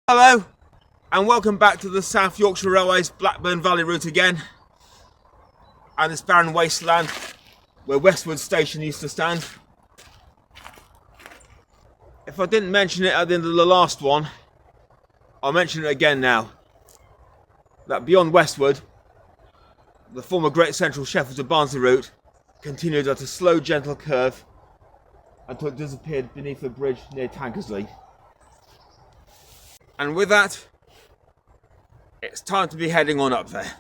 Hello and welcome back to the South Yorkshire Railway's Blackburn Valley route again, and this barren wasteland where Westwood Station used to stand. If I didn't mention it at the end of the last one, I'll mention it again now. That beyond Westwood, the former Great Central Sheffield to Barnsley route continued at a slow gentle curve until it disappeared beneath a bridge near Tankersley. And with that, it's time to be heading on up there.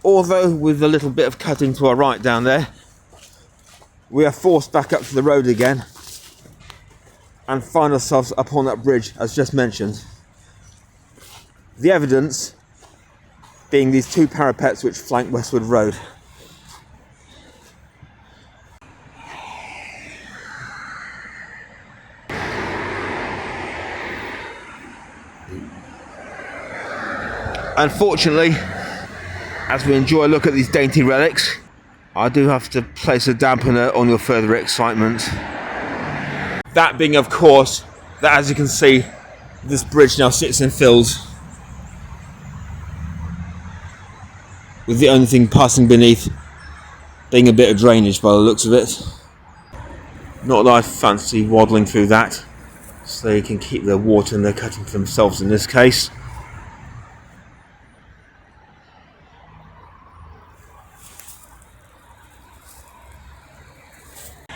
Although with a little bit of cutting to our right down there, we are forced back up to the road again and find ourselves up on that bridge as just mentioned. The evidence being these two parapets which flank Westwood Road. Unfortunately, as we enjoy a look at these dainty relics, I do have to place a dampener on your further excitement. That being, of course, that as you can see, this bridge now sits in fields, with the only thing passing beneath being a bit of drainage by the looks of it. Not that I fancy waddling through that, so they can keep their water and their cutting for themselves in this case.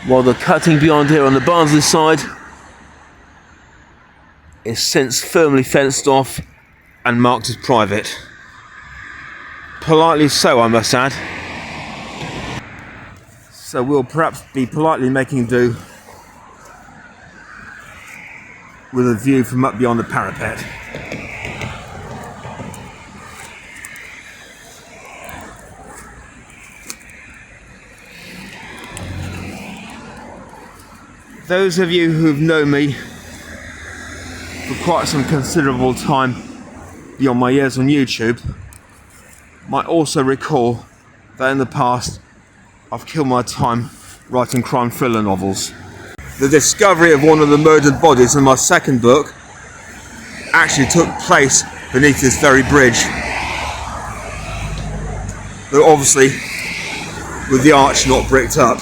While the cutting beyond here on the Barnsley side is since firmly fenced off and marked as private. Politely so, I must add. So we'll perhaps be politely making do with a view from up beyond the parapet. Those of you who've known me for quite some considerable time beyond my years on YouTube might also recall that in the past I've killed my time writing crime thriller novels. The discovery of one of the murdered bodies in my second book actually took place beneath this very bridge, though obviously with the arch not bricked up,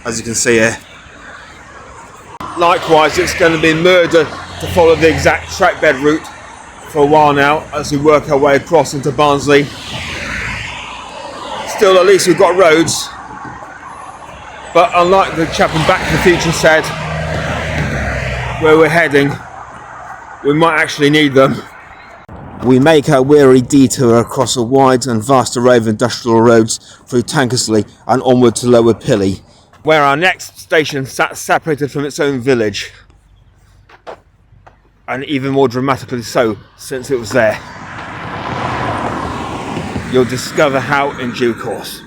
as you can see here. Likewise, it's going to be murder to follow the exact trackbed route for a while now as we work our way across into Barnsley. Still, at least we've got roads, but unlike the chap in Back to the Future said, where we're heading, we might actually need them. We make our weary detour across a wide and vast array of industrial roads through Tankersley and onward to Lower Pilley, where our next station sat separated from its own village, and even more dramatically so since it was there. You'll discover how in due course.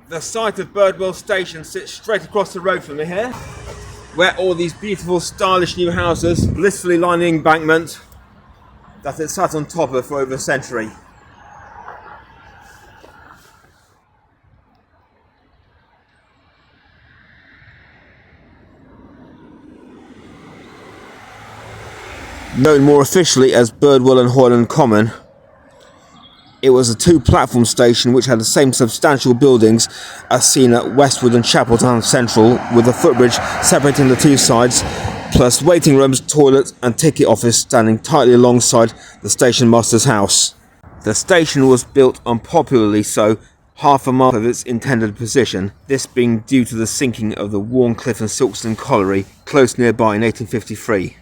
The site of Birdwell Station sits straight across the road from me here, where all these beautiful stylish new houses blissfully line the embankment that it sat on top of for over a century. Known more officially as Birdwell and Hoyland Common, it was a two-platform station which had the same substantial buildings as seen at Westwood and Chapeltown Central, with a footbridge separating the two sides, plus waiting rooms, toilet and ticket office standing tightly alongside the station master's house. The station was built unpopularly so, half a mile of its intended position, this being due to the sinking of the Wharncliffe and Silkstone Colliery close nearby in 1853.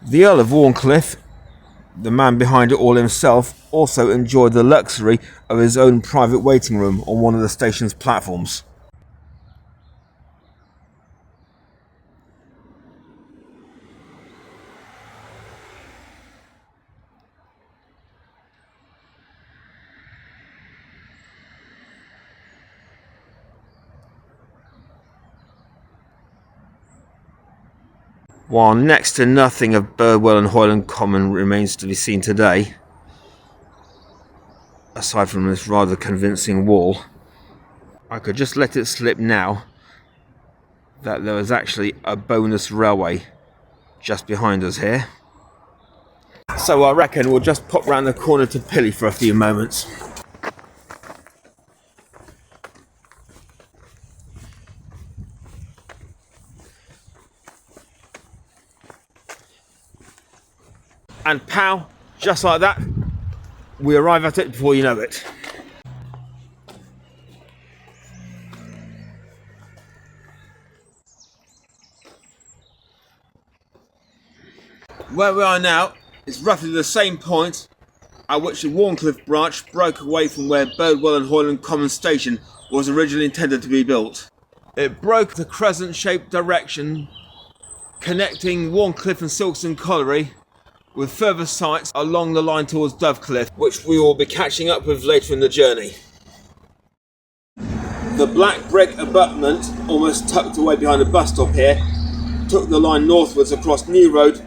The Earl of Wharncliffe The man behind it all himself also enjoyed the luxury of his own private waiting room on one of the station's platforms. While next to nothing of Birdwell and Hoyland Common remains to be seen today, aside from this rather convincing wall, I could just let it slip now that there was actually a bonus railway just behind us here. So I reckon we'll just pop round the corner to Pilley for a few moments. And pow, just like that, we arrive at it before you know it. Where we are now is roughly the same point at which the Wharncliffe branch broke away from where Birdwell and Hoyland Common Station was originally intended to be built. It broke the crescent-shaped direction connecting Wharncliffe and Silkstone Colliery with further sites along the line towards Dovecliffe, which we will be catching up with later in the journey. The black brick abutment, almost tucked away behind the bus stop here, took the line northwards across New Road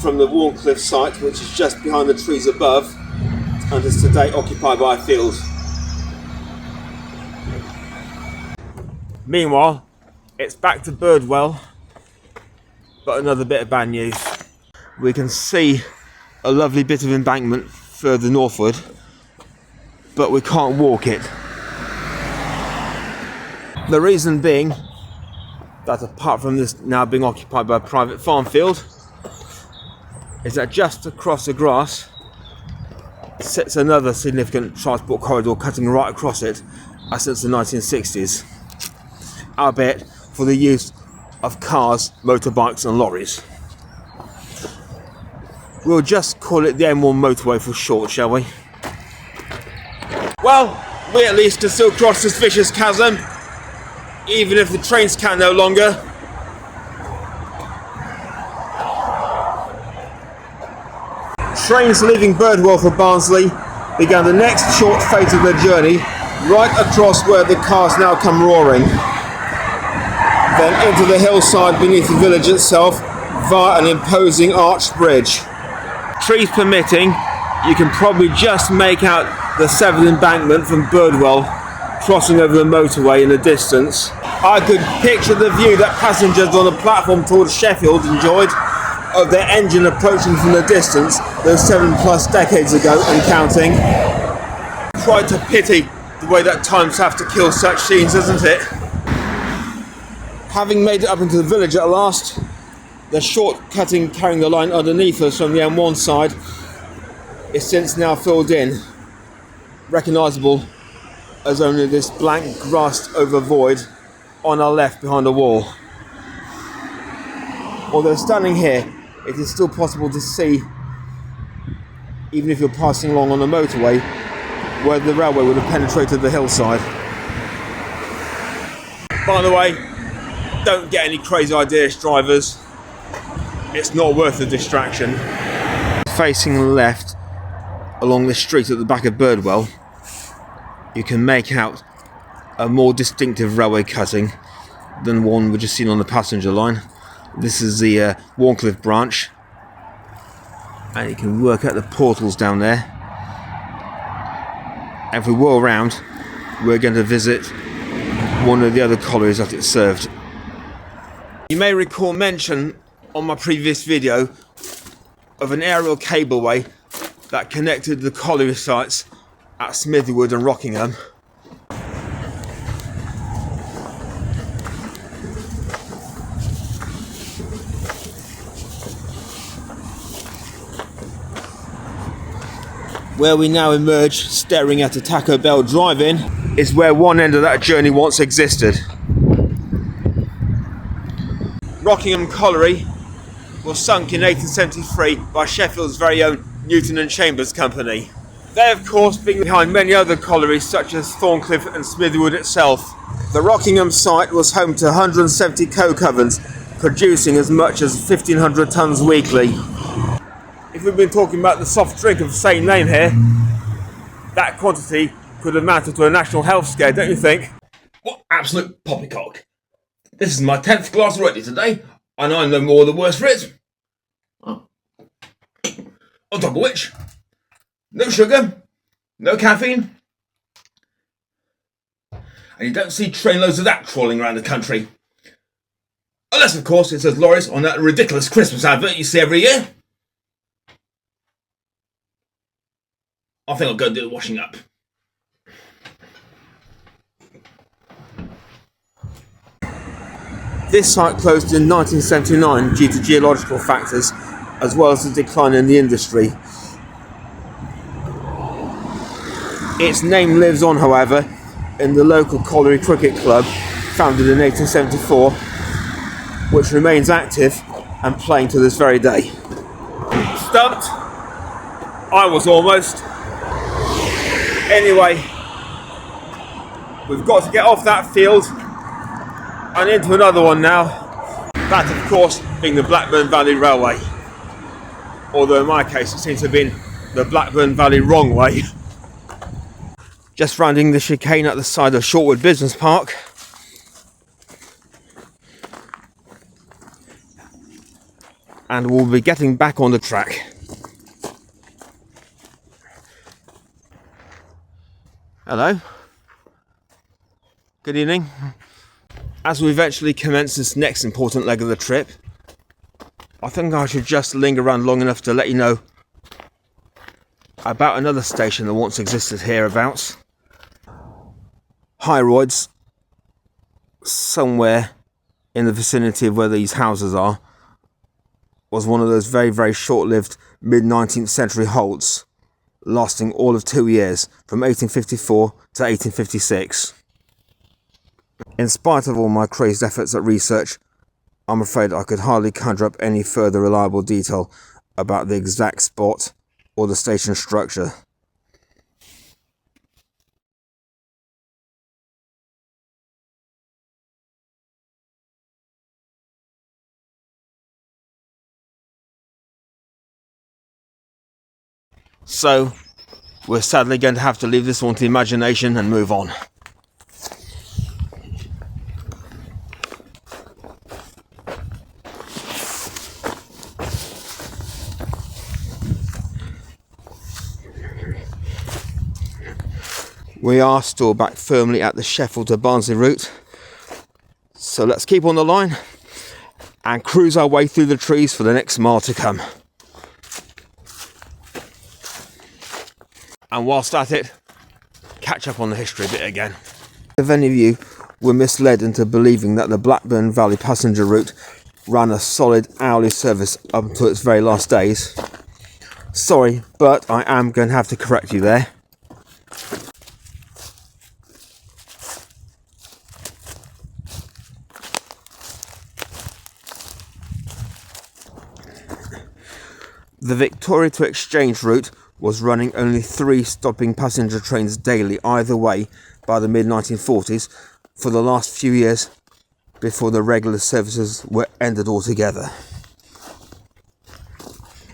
from the Wharncliffe site, which is just behind the trees above, and is today occupied by a field. Meanwhile, it's back to Birdwell, but another bit of bad news. We can see a lovely bit of embankment further northward, but we can't walk it. The reason being that apart from this now being occupied by a private farm field, is that just across the grass sits another significant transport corridor cutting right across it since the 1960s, albeit for the use of cars, motorbikes and lorries. We'll just call it the M1 motorway for short, shall we? Well, we at least can still cross this vicious chasm, even if the trains can no longer. Trains leaving Birdwell for Barnsley began the next short phase of their journey, right across where the cars now come roaring. Then into the hillside beneath the village itself via an imposing arched bridge. Trees permitting, you can probably just make out the severed embankment from Birdwell crossing over the motorway in the distance. I could picture the view that passengers on the platform towards Sheffield enjoyed of their engine approaching from the distance those 7+ decades ago and counting. Quite a pity the way that times have to kill such scenes, isn't it? Having made it up into the village at last, the short cutting carrying the line underneath us from the M1 side is since now filled in, recognisable as only this blank grassed over void on our left behind the wall. Although standing here, it is still possible to see, even if you're passing along on the motorway, where the railway would have penetrated the hillside. By the way, don't get any crazy ideas, drivers. It's not worth the distraction. Facing left along this street at the back of Birdwell, you can make out a more distinctive railway cutting than one we've just seen on the passenger line. This is the Wharncliffe branch, and you can work out the portals down there. And if we whirl around, we're going to visit one of the other collieries that it served. You may recall mention on my previous video of an aerial cableway that connected the colliery sites at Smithywood and Rockingham. Where we now emerge, staring at a Taco Bell drive-in, is where one end of that journey once existed. Rockingham Colliery was sunk in 1873 by Sheffield's very own Newton and Chambers Company. They of course being behind many other collieries such as Wharncliffe and Smithwood itself. The Rockingham site was home to 170 coke ovens, producing as much as 1,500 tonnes weekly. If we've been talking about the soft drink of the same name here, that quantity could have amounted to a national health scare, don't you think? What absolute poppycock. This is my 10th glass already today, and I'm no more the worse for it. Oh. On top of which, no sugar, no caffeine, and you don't see trainloads of that trawling around the country. Unless, of course, it says lorries on that ridiculous Christmas advert you see every year. I think I'll go and do the washing up. This site closed in 1979 due to geological factors, as well as the decline in the industry. Its name lives on, however, in the local Colliery Cricket Club, founded in 1874, which remains active and playing to this very day. Stumped? I was almost. Anyway, we've got to get off that field and into another one now. That, of course, being the Blackburn Valley Railway. Although in my case it seems to have been the Blackburn Valley wrong way. Just rounding the chicane at the side of Shortwood Business Park. And we'll be getting back on the track. Hello. Good evening. As we eventually commence this next important leg of the trip, I think I should just linger around long enough to let you know about another station that once existed hereabouts. Royds, somewhere in the vicinity of where these houses are, was one of those very, very short-lived mid-19th century halts, lasting all of 2 years, from 1854 to 1856. In spite of all my crazed efforts at research, I'm afraid I could hardly conjure up any further reliable detail about the exact spot or the station structure. So, we're sadly going to have to leave this one to the imagination and move on. We are still back firmly at the Sheffield to Barnsley route, so let's keep on the line and cruise our way through the trees for the next mile to come. And whilst at it, catch up on the history bit again. If any of you were misled into believing that the Blackburn Valley passenger route ran a solid hourly service up until its very last days, sorry, but I am going to have to correct you there. The Victoria to Exchange route was running only 3 stopping passenger trains daily either way by the mid-1940s for the last few years before the regular services were ended altogether.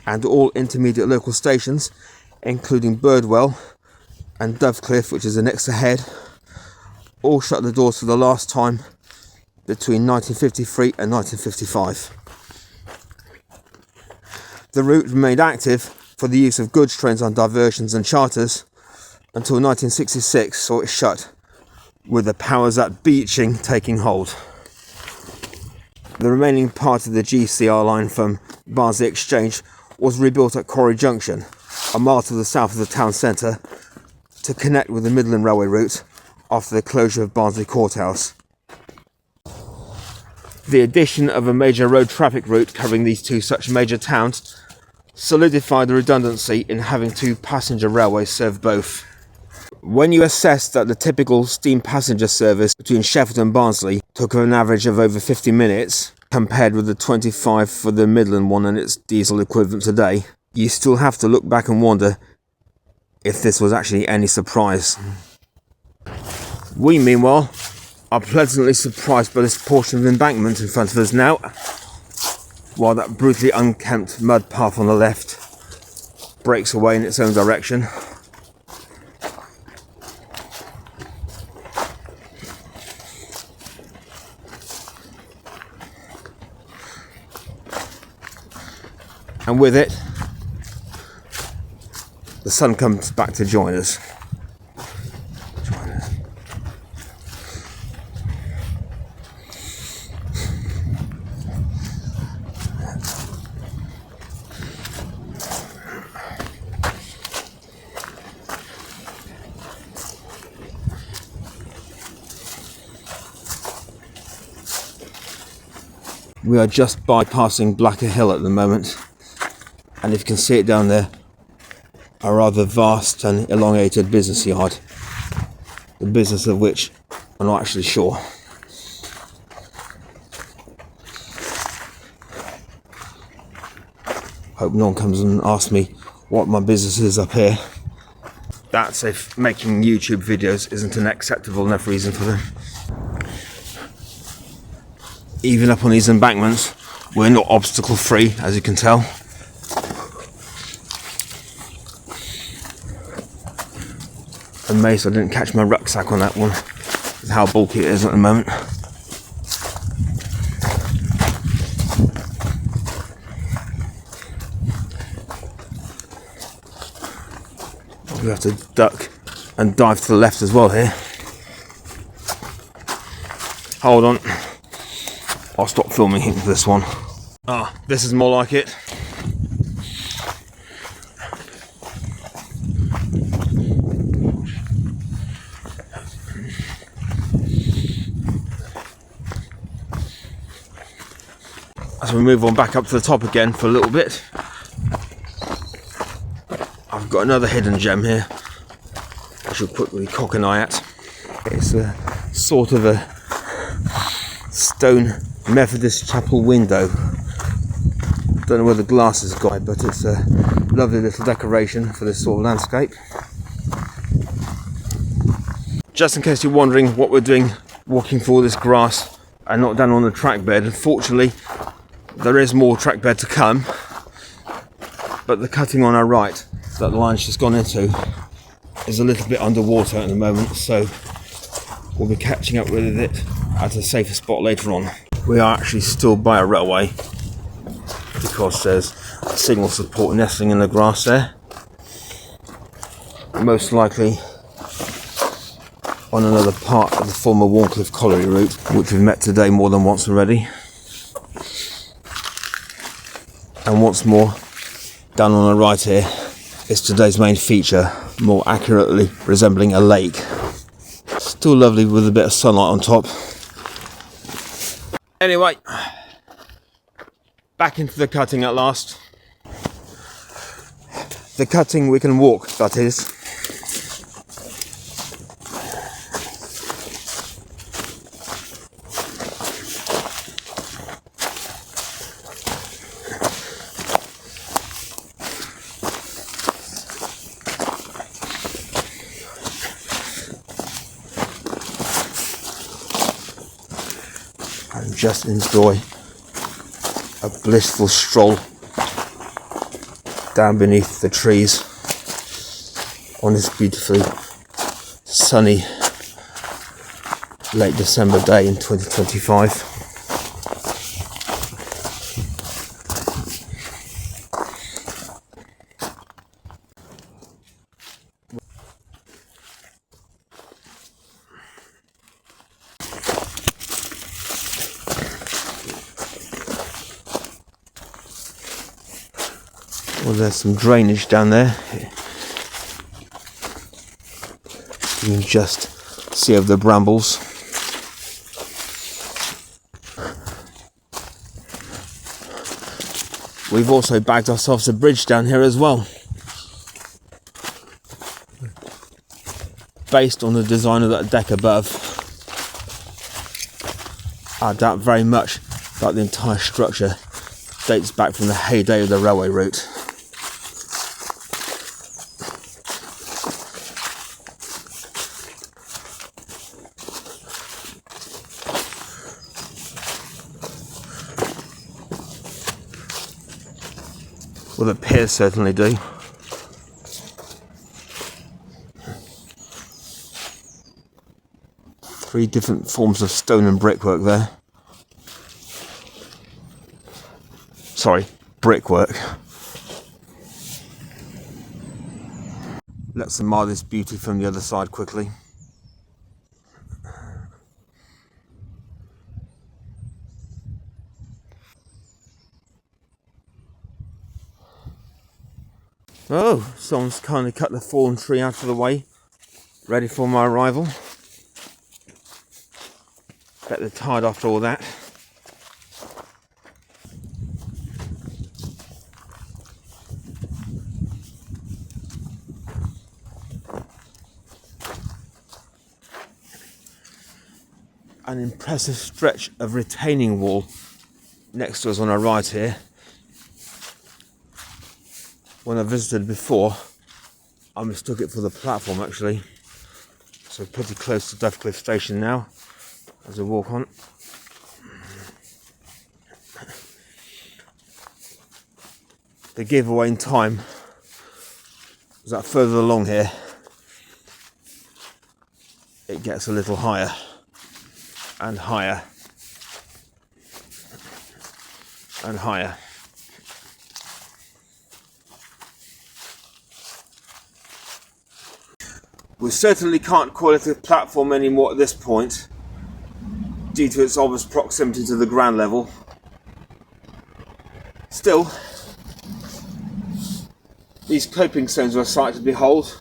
And all intermediate local stations, including Birdwell and Dovecliffe, which is the next ahead, all shut the doors for the last time between 1953 and 1955. The route remained active for the use of goods trains on diversions and charters until 1966 saw it shut, with the powers that beaching taking hold. The remaining part of the GCR line from Barnsley Exchange was rebuilt at Colliery Junction, a mile to the south of the town centre, to connect with the Midland railway route after the closure of Barnsley Courthouse. The addition of a major road traffic route covering these two such major towns solidified the redundancy in having 2 passenger railways serve both. When you assess that the typical steam passenger service between Sheffield and Barnsley took an average of over 50 minutes, compared with the 25 for the Midland one and its diesel equivalent today, you still have to look back and wonder if this was actually any surprise. We, meanwhile, are pleasantly surprised by this portion of embankment in front of us now, while that brutally unkempt mud path on the left breaks away in its own direction. And with it, the sun comes back to join us. We are just bypassing Blacker Hill at the moment, and if you can see it down there, a rather vast and elongated business yard, the business of which I'm not actually sure. Hope no one comes and asks me what my business is up here. That's if making YouTube videos isn't an acceptable enough reason for them. Even up on these embankments, we're not obstacle free, as you can tell. Amazed I didn't catch my rucksack on that one, with how bulky it is at the moment. We have to duck and dive to the left as well here. Hold on. I'll stop filming for this one. Ah, this is more like it. As we move on back up to the top again for a little bit, I've got another hidden gem here I should quickly cock an eye at. It's a sort of a stone Methodist chapel window. Don't know where the glass has gone, but it's a lovely little decoration for this sort of landscape. Just in case you're wondering what we're doing walking through all this grass and not down on the track bed, unfortunately there is more track bed to come, but the cutting on our right that the line's just gone into is a little bit underwater at the moment, so we'll be catching up with it at a safer spot later on. We are actually still by a railway because there's signal support nestling in the grass there. Most likely on another part of the former Wharncliffe Colliery route, which we've met today more than once already. And once more, down on the right here is today's main feature, more accurately resembling a lake. Still lovely with a bit of sunlight on top. Anyway, back into the cutting at last. The cutting we can walk, that is. And just enjoy a blissful stroll down beneath the trees on this beautifully sunny late December day in 2025. Well, there's some drainage down there. You can just see over the brambles. We've also bagged ourselves a bridge down here as well, based on the design of that deck above. I doubt very much that the entire structure dates back from the heyday of the railway route. Well, the piers certainly do. Three different forms of stone and brickwork there. Sorry, brickwork. Let's admire this beauty from the other side quickly. Oh, someone's kind of cut the fallen tree out of the way, ready for my arrival. Bet they're tired after all that. An impressive stretch of retaining wall next to us on our right here. When I visited before, I mistook it for the platform actually. So pretty close to Dovecliffe Station now as I walk on. The giveaway in time is that further along here it gets a little higher and higher and higher. We certainly can't call it a platform anymore at this point due to its obvious proximity to the ground level. Still, these coping stones are a sight to behold.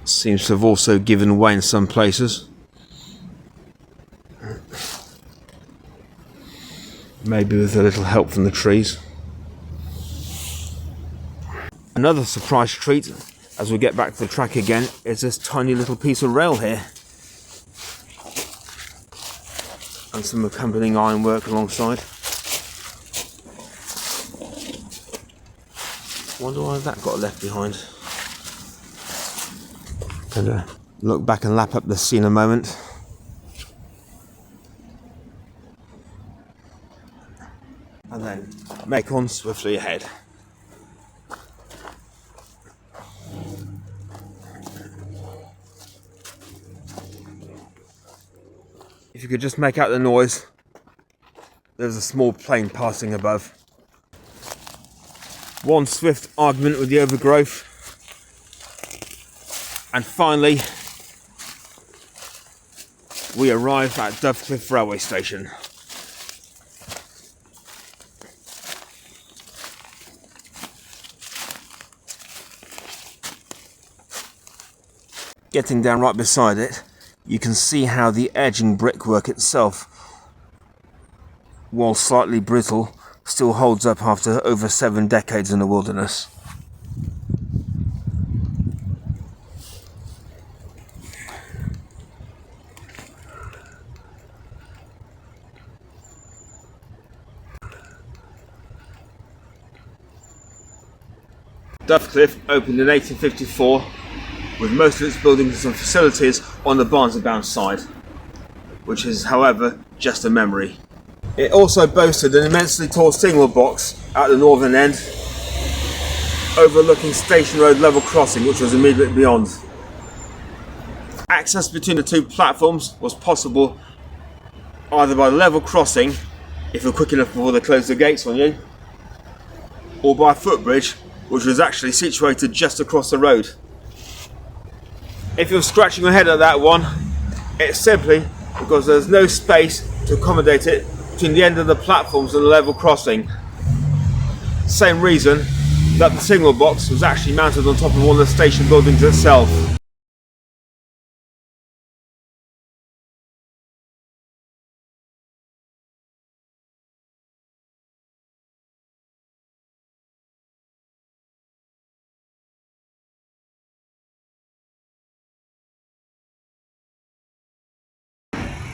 Seems to have also given way in some places. Maybe with a little help from the trees. Another surprise treat as we get back to the track again is this tiny little piece of rail here. And some accompanying ironwork alongside. Wonder why that got left behind. Gonna look back and lap up the scene a moment. And then make on swiftly ahead. If you could just make out the noise, there's a small plane passing above. One swift argument with the overgrowth. And finally, we arrive at Dovecliffe Railway Station. Getting down right beside it, you can see how the edging brickwork itself, while slightly brittle, still holds up after over 7 decades in the wilderness. Dovecliffe opened in 1854 with most of its buildings and facilities on the Barnsley-bound side, which is, however, just a memory. It also boasted an immensely tall signal box at the northern end, overlooking Station Road level crossing, which was immediately beyond. Access between the two platforms was possible either by level crossing, if you're quick enough before they close the gates on you, or by a footbridge, which was actually situated just across the road. If you're scratching your head at that one, it's simply because there's no space to accommodate it between the end of the platforms and the level crossing. Same reason that the signal box was actually mounted on top of one of the station buildings itself.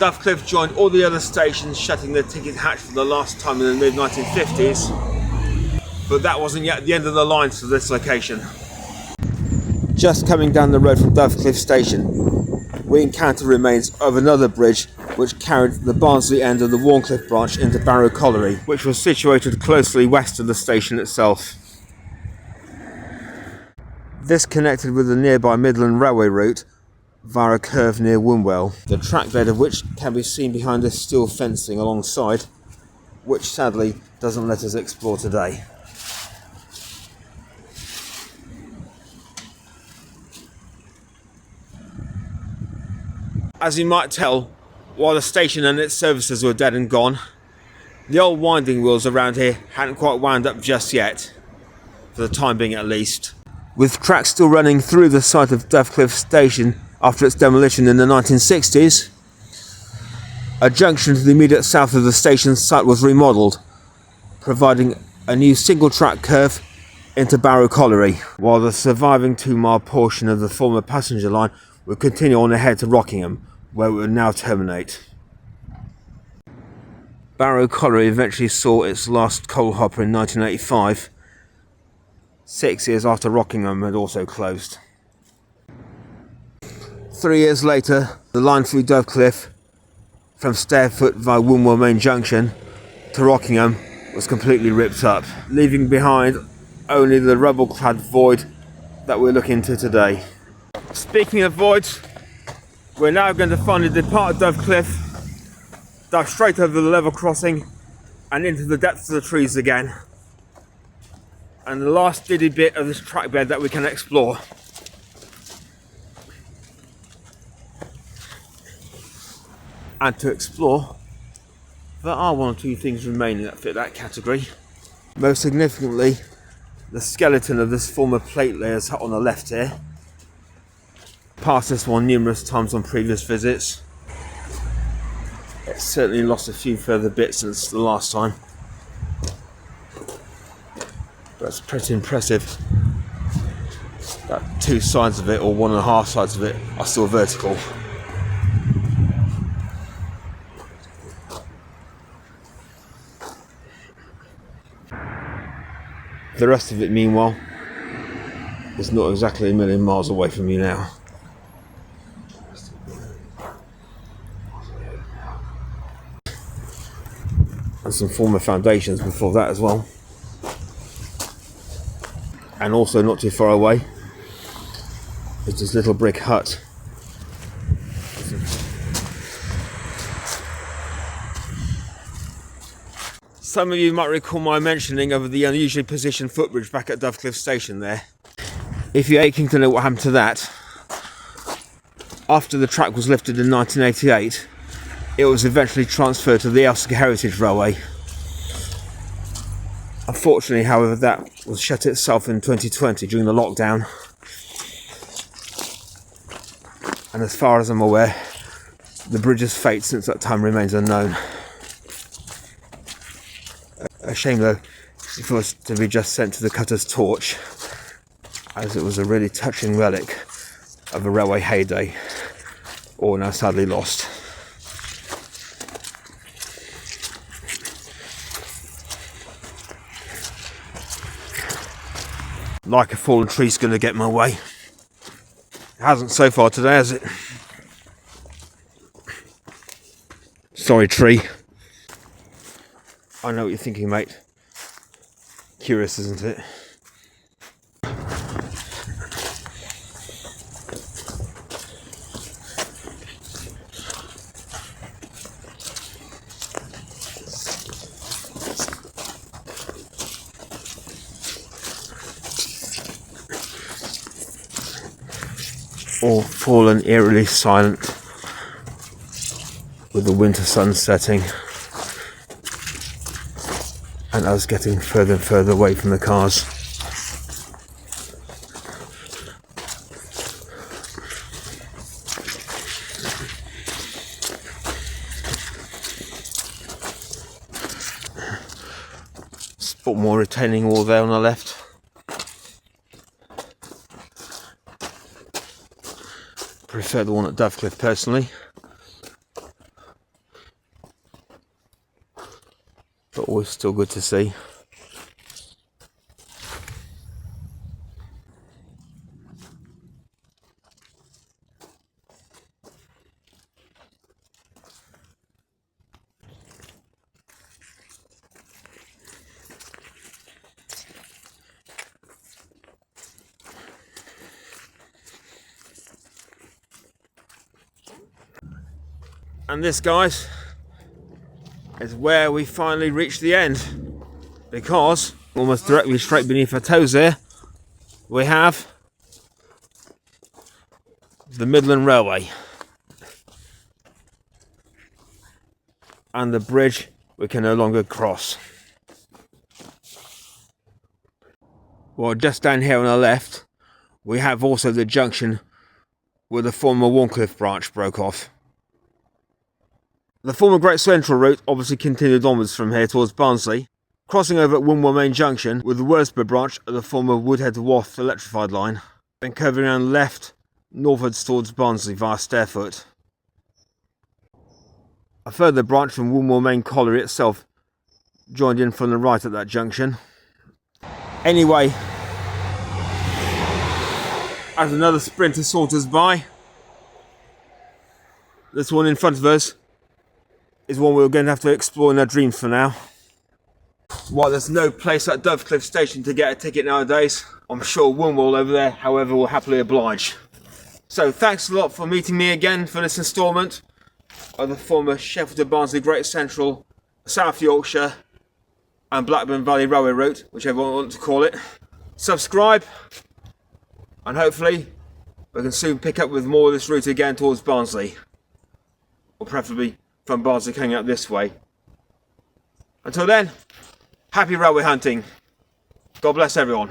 Dovecliffe joined all the other stations shutting their ticket hatch for the last time in the mid-1950s, but that wasn't yet the end of the line for this location. Just coming down the road from Dovecliffe Station, we encounter remains of another bridge which carried the Barnsley end of the Wharncliffe branch into Barrow Colliery, which was situated closely west of the station itself. This connected with the nearby Midland railway route via a curve near Birdwell, the track bed of which can be seen behind this steel fencing alongside, which sadly doesn't let us explore today. As you might tell, while the station and its services were dead and gone, the old winding wheels around here hadn't quite wound up just yet, for the time being at least. With tracks still running through the site of Dovecliffe Station after its demolition in the 1960s, a junction to the immediate south of the station site was remodelled, providing a new single track curve into Barrow Colliery, while the surviving 2-mile portion of the former passenger line would continue on ahead to Rockingham, where it would now terminate. Barrow Colliery eventually saw its last coal hopper in 1985, 6 years after Rockingham had also closed. 3 years later, the line through Dovecliffe from Stairfoot via Wharncliffe Main Junction to Rockingham was completely ripped up, leaving behind only the rubble-clad void that we're looking into today. Speaking of voids, we're now going to finally depart Dovecliffe, dive straight over the level crossing and into the depths of the trees again, and the last diddy bit of this track bed that we can explore. And to explore, there are 1 or 2 things remaining that fit that category. Most significantly, the skeleton of this former plate layers hut on the left here. Passed this one numerous times on previous visits. It's certainly lost a few further bits since the last time, but it's pretty impressive that 2 sides of it, or 1.5 sides of it, are still vertical. The rest of it, meanwhile, is not exactly a million miles away from you now. And some former foundations before that as well. And also not too far away is this little brick hut. Some of you might recall my mentioning of the unusually positioned footbridge back at Dovecliffe Station there. If you're aching to know what happened to that, after the track was lifted in 1988, it was eventually transferred to the Elster Heritage Railway. Unfortunately, however, that was shut itself in 2020 during the lockdown. And as far as I'm aware, the bridge's fate since that time remains unknown. A shame though, if it was to be just sent to the cutter's torch, as it was a really touching relic of a railway heyday, all now sadly lost. Like a fallen tree's gonna get my way. It hasn't so far today, has it? Sorry, tree. I know what you're thinking, mate. Curious, isn't it? All fallen eerily silent with the winter sun setting and us getting further and further away from the cars. Spot more retaining wall there on the left. Prefer the one at Dovecliffe personally, but always still good to see. And this, guys, is where we finally reach the end, because almost directly straight beneath our toes here we have the Midland Railway and the bridge we can no longer cross. Well, just down here on our left we have also the junction where the former Wharncliffe branch broke off. The former Great Central route obviously continued onwards from here towards Barnsley, crossing over at Wharncliffe Main Junction with the Worsborough branch of the former Woodhead Wharf electrified line, then curving around left northwards towards Barnsley via Stairfoot. A further branch from Wharncliffe Main Colliery itself joined in from the right at that junction. Anyway, as another sprinter saunters by, this one in front of us is one we're going to have to explore in our dreams for now. While there's no place at Dovecliffe Station to get a ticket nowadays, I'm sure Wharncliffe over there, however, will happily oblige. So thanks a lot for meeting me again for this instalment of the former Sheffield to Barnsley Great Central, South Yorkshire and Blackburn Valley Railway route, whichever one you want to call it. Subscribe, and hopefully we can soon pick up with more of this route again towards Barnsley, or preferably from Barnsley coming out this way. Until then, happy railway hunting. God bless everyone.